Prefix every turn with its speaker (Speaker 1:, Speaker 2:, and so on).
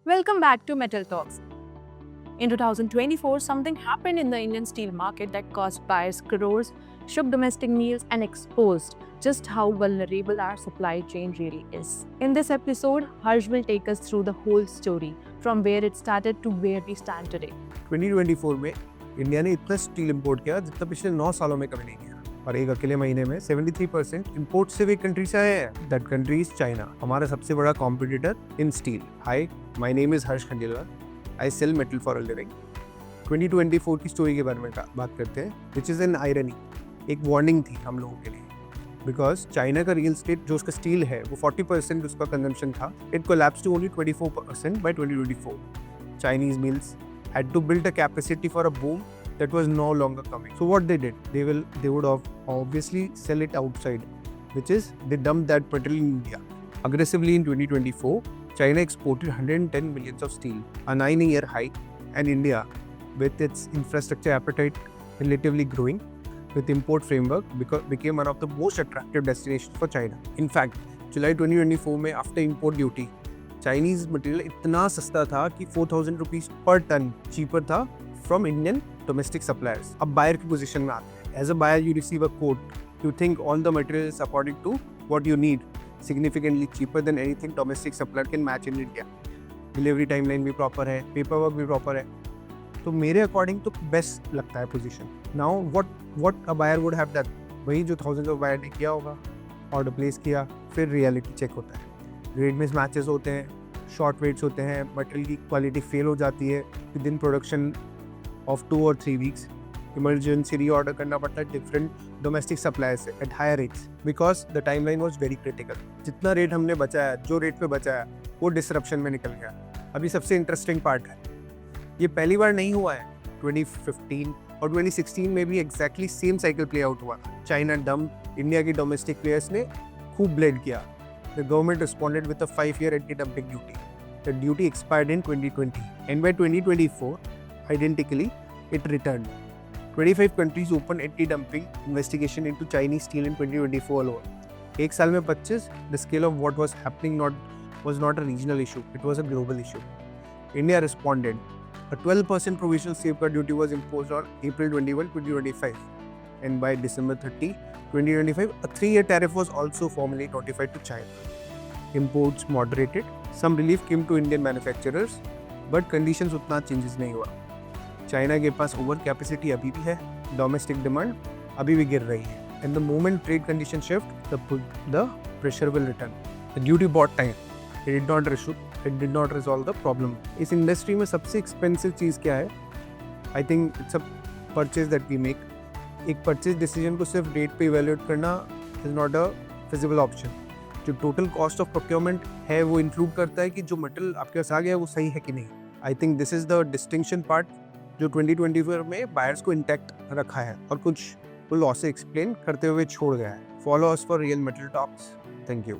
Speaker 1: Welcome back to Metal Talks. In 2024, something happened in the Indian steel market that cost buyers crores, shook domestic needs, and exposed just how vulnerable our supply chain really is. In this episode, Harsh will take us through the whole story, from where it started to where we stand today.
Speaker 2: 2024 में India ने इतना steel import किया जितना पिछले 9 सालों में कभी नहीं किया, और एक अकेले महीने में 73% इंपोर्ट सिर्फ एक कंट्री से आए हैं। दैट कंट्री इज चाइना, हमारा सबसे बड़ा competitor in steel. Hi, my name is Harsh Khandelwal, I sell metal for a living. 2024 की स्टोरी के बारे में बात करते हैं, विच इज़ एन आयरनी। एक वार्निंग थी हम लोगों के लिए, बिकॉज चाइना का रियल स्टेट जो उसका स्टील है वो 40% उसका कंजम्पशन था। It collapse to only 24% by 2024। Chinese mills had to build a capacity for a boom that was no longer coming. So what they did, they would obviously sell it outside, which is they dumped that material in India. Aggressively in 2024, China exported 110 millions of steel, a 9-year high, and India, with its infrastructure appetite relatively growing, with import framework, became one of the most attractive destinations for China. In fact, July 2024 में after import duty, Chinese material इतना सस्ता था कि 4,000 rupees पर ton cheaper था from Indian domestic suppliers. अब buyer की position में आते हैं। As a buyer you receive a quote, you think all the material is according to what you need, significantly cheaper than anything domestic supplier can match in India. Delivery timeline भी proper है, paperwork भी proper है, तो मेरे according तो best लगता है position. Now what a buyer would have done, वही जो थाउजेंड्स ऑफ बायर ने किया होगा, ऑर्डर प्लेस किया, फिर रियलिटी चेक होता है, ग्रेड मिस मैचेस होते हैं, शॉर्ट वेट्स होते हैं, मटेरियल की क्वालिटी फेल हो जाती है विद इन प्रोडक्शन ऑफ 2 और 3 वीक्स। इमरजेंसी री ऑर्डर करना पड़ता है डिफरेंट डोमेस्टिक सप्लायर से at higher rates, because the timeline was very critical. जितना रेट हमने बचाया, जो रेट पे बचाया, वो डिसरप्शन में निकल गया। अभी सबसे इंटरेस्टिंग पार्ट है, ये पहली बार नहीं हुआ है। 2015 और 2016 में भी exactly same cycle play out हुआ। चाइना डंप, इंडिया की डोमेस्टिक प्लेयर्स ने खूब ब्लेड किया। The government responded with a 5-year anti-dumping duty. The duty expired in 2020, and by 2024, identically, it returned. 25 countries opened anti-dumping investigation into Chinese steel in 2024 alone. एक साल में 25. The scale of what was happening was not a regional issue; it was a global issue. India responded. A 12% provisional safeguard duty was imposed on April 21, 2025, and by December 30, 2025, a 3-year tariff was also formally notified to China. Imports moderated, some relief came to Indian manufacturers, but conditions उतना changes नहीं हुआ। China के पास over capacity अभी भी है, domestic demand अभी भी गिर रही है, and the moment trade conditions shift, the pressure will return. The duty bought time, it did not resolve the problem. इस इंडस्ट्री में सबसे एक्सपेंसिव चीज़ क्या है? I think it's a purchase that we make. एक परचेज डिसीजन को सिर्फ date पे evaluate करना is not a feasible option. जो टोटल कॉस्ट ऑफ प्रोक्योरमेंट है वो इंक्लूड करता है कि जो मटेरियल आपके पास आ गया है वो सही है कि नहीं। I think this is the distinction part जो 2024 में बायर्स को इंटैक्ट रखा है और कुछ लॉस एक्सप्लेन करते हुए छोड़ गया है। Follow us for real metal talks. Thank you.